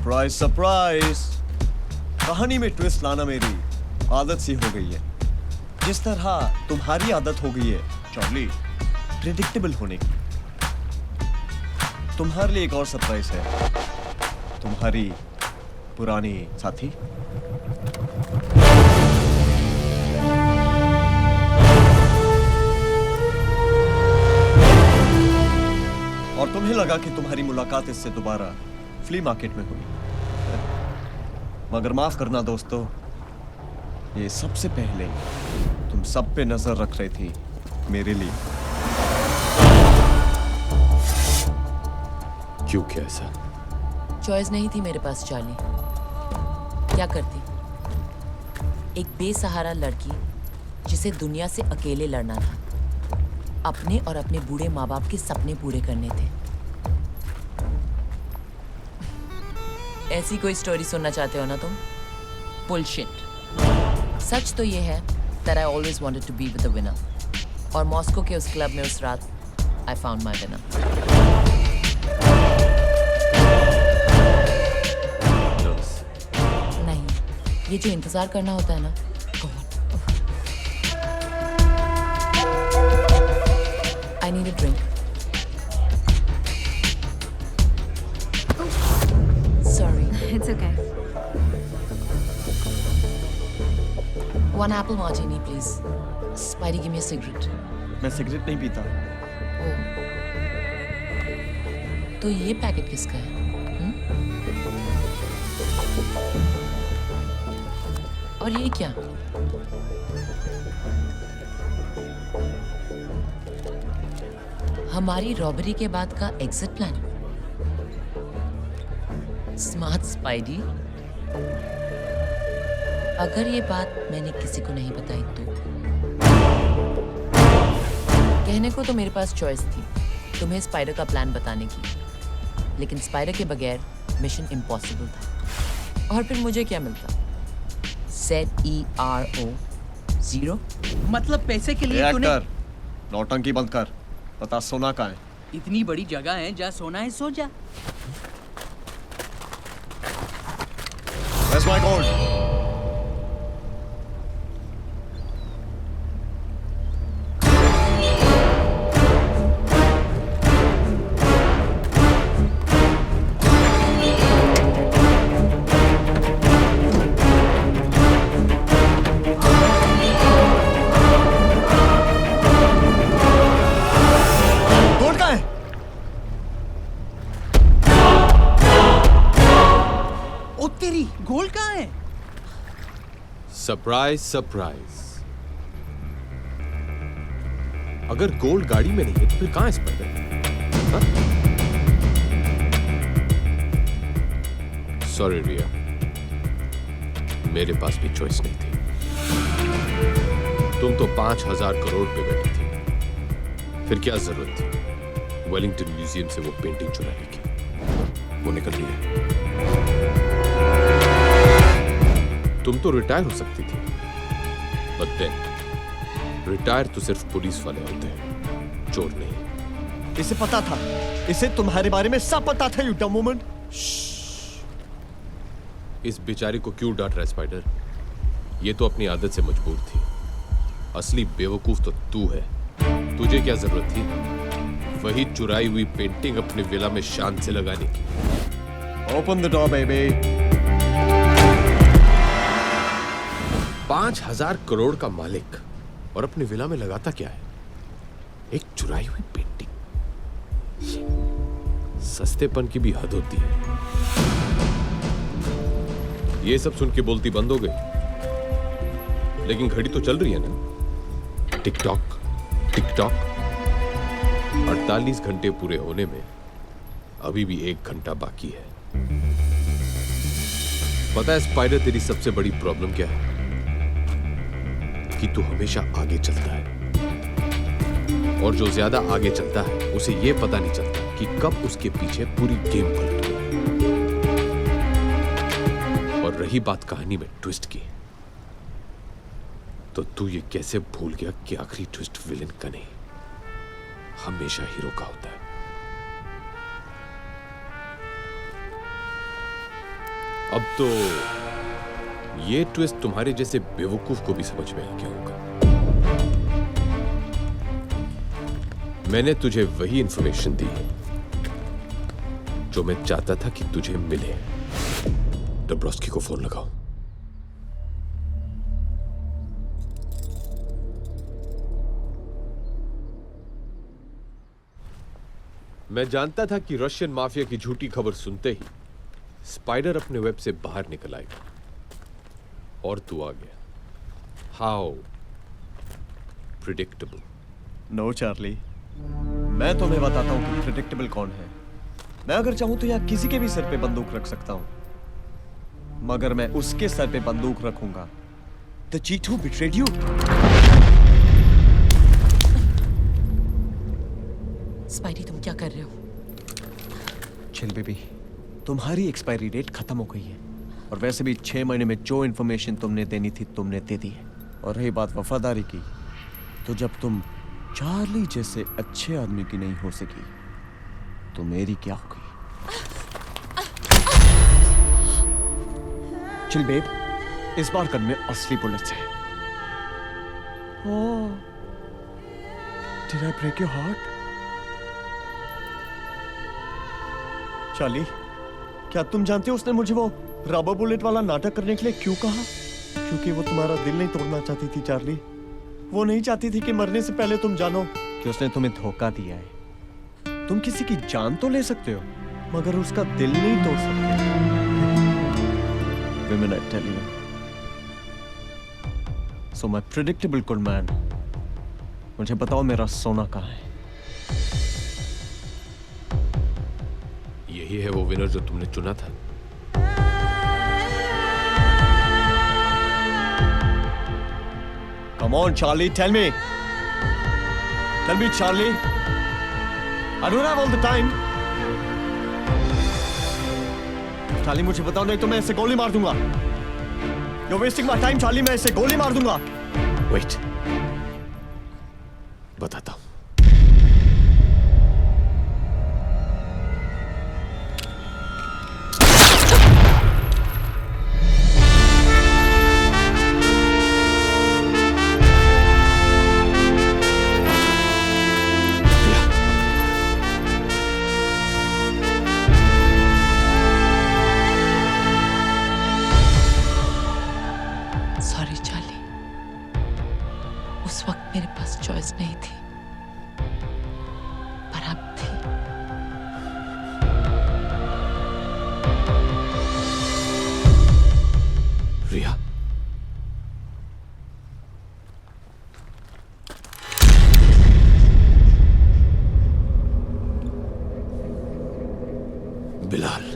Surprise surprise. कहानी में twist लाना मेरी आदत सी हो गई है, जिस तरह तुम्हारी आदत हो गई है चार्ली प्रेडिक्टेबल होने की। तुम्हारे लिए एक और सरप्राइज है, तुम्हारी पुरानी साथी। और तुम्हें लगा कि तुम्हारी मुलाकात इससे दोबारा फ्ली मार्केट में हुई, मगर माफ करना दोस्तों, ये सबसे पहले तुम सब पे नजर रख रही थी मेरे लिए। क्यों, क्या ऐसा? चॉइस नहीं थी मेरे पास चार्ली। क्या करती? एक बेसहारा लड़की जिसे दुनिया से अकेले लड़ना था, अपने और अपने बूढ़े माँ बाप के सपने पूरे करने थे। ऐसी कोई स्टोरी सुनना चाहते हो ना तुम? बुलशिट। सच तो ये है that I always wanted to be with the winner। और मॉस्को के उस क्लब में उस रात I found my winner। नहीं, ये जो इंतजार करना होता है ना, I need a drink। Sorry। It's okay। One apple martini, please। Spidey, give me a cigarette। मैं सिगरेट नहीं पीता। ओह, तो ये पैकेट किसका है? और ये क्या? हमारी रॉबरी के बाद का एग्जिट प्लान। Smart spidey. अगर ये बात मैंने किसी को नहीं बताई तो कहने को तो मेरे पास चॉइस थी तुम्हें स्पाइडर का प्लान बताने की, लेकिन स्पाइडर के बगैर मिशन इम्पॉसिबल था। और फिर मुझे क्या मिलता? ZERO 0। मतलब पैसे के लिए तूने नौटंकी बंद कर। बता सोना कहाँ है? इतनी बड़ी जगह है, जहाँ सोना है सो जा। Where's my gold? गोल्ड कहाँ है? Surprise surprise. अगर गोल्ड गाड़ी में नहीं है तो फिर कहां है स्पाइडर? सॉरी रिया, मेरे पास भी चॉइस नहीं थी। तुम तो 5,000 करोड़ पे बैठी थी, फिर क्या जरूरत थी वेलिंगटन म्यूजियम से वो पेंटिंग चुराने की? वो निकल रही है। तुम तो रिटायर हो सकती थी, बट देन रिटायर तो सिर्फ पुलिस वाले होते हैं, चोर नहीं। इसे पता था, इसे तुम्हारे बारे में सब पता था, यू डम वुमन। इस बेचारे को क्यों डांट रहा है स्पाइडर? ये तो अपनी आदत से मजबूर थी। असली बेवकूफ तो तू है। तुझे क्या जरूरत थी वही चुराई हुई पेंटिंग अपने विला में शान से लगाने की? Open the door baby. 5,000 crore का मालिक और अपने विला में लगाता क्या है? एक चुराई हुई पेंटिंग। सस्तेपन की भी हद होती है। ये सब सुन के बोलती बंद हो गई, लेकिन घड़ी तो चल रही है ना। Tick tock tick tock. 48 घंटे पूरे होने में अभी भी 1 घंटा बाकी है। पता है स्पाइडर, तेरी सबसे बड़ी प्रॉब्लम क्या है? कि तू हमेशा आगे चलता है, और जो ज्यादा आगे चलता है उसे यह पता नहीं चलता कि कब उसके पीछे पूरी गेम पलट गई। और रही बात कहानी में ट्विस्ट की, तो तू ये कैसे भूल गया कि आखिरी ट्विस्ट विलेन का नहीं, हमेशा हीरो का होता है। अब तो ये ट्विस्ट तुम्हारे जैसे बेवकूफ को भी समझ में आ गया होगा। मैंने तुझे वही इंफॉर्मेशन दी जो मैं चाहता था कि तुझे मिले। डब्रोस्की को फोन लगाओ। मैं जानता था कि रशियन माफिया की झूठी खबर सुनते ही स्पाइडर अपने वेब से बाहर निकल आएगा, और तू आ गया। How predictable. नो चार्ली, मैं तुम्हें बताता हूं कि प्रिडिक्टेबल कौन है। मैं अगर चाहूं तो यहां किसी के भी सर पे बंदूक रख सकता हूं, मगर मैं उसके सर पे बंदूक रखूंगा the cheat who betrayed you. Spidey, तुम क्या कर रहे हो? चिल बेबी, तुम्हारी एक्सपायरी डेट खत्म हो गई है, और वैसे भी 6 महीने में जो इन्फॉर्मेशन तुमने देनी थी तुमने दे दी है। और रही बात वफादारी की, तो जब तुम चार्ली जैसे अच्छे आदमी की नहीं हो सकी तो मेरी क्या होगी? चिल बेब, इस बार गन में असली बुलेट्स है। Oh, did I break your heart? Charlie, क्या तुम जानते हो उसने मुझे वो रबर बुलेट वाला नाटक करने के लिए क्यों कहा? क्योंकि वो तुम्हारा दिल नहीं तोड़ना चाहती थी चार्ली। वो नहीं चाहती थी कि मरने से पहले तुम जानो कि उसने तुम्हें धोखा दिया है। तुम किसी की जान तो ले सकते हो, मगर उसका दिल नहीं तोड़ सकते। Women, I tell you. So my predictable good man, मुझे बताओ मेरा सोना कहाँ है? यही है वो विनर जो तुमने चुना था। Come on, Charlie, tell me. Tell me, Charlie. I don't have all the time. Charlie, मुझे बताओ, नहीं तो मैं इसे गोली मार दूंगा। You're wasting my time, Charlie. मैं इसे गोली मार दूंगा। वेट, बताता हूं। सॉरी चार्ली, उस वक्त मेरे पास चॉइस नहीं थी, पर अब थी। रिया, बिलाल।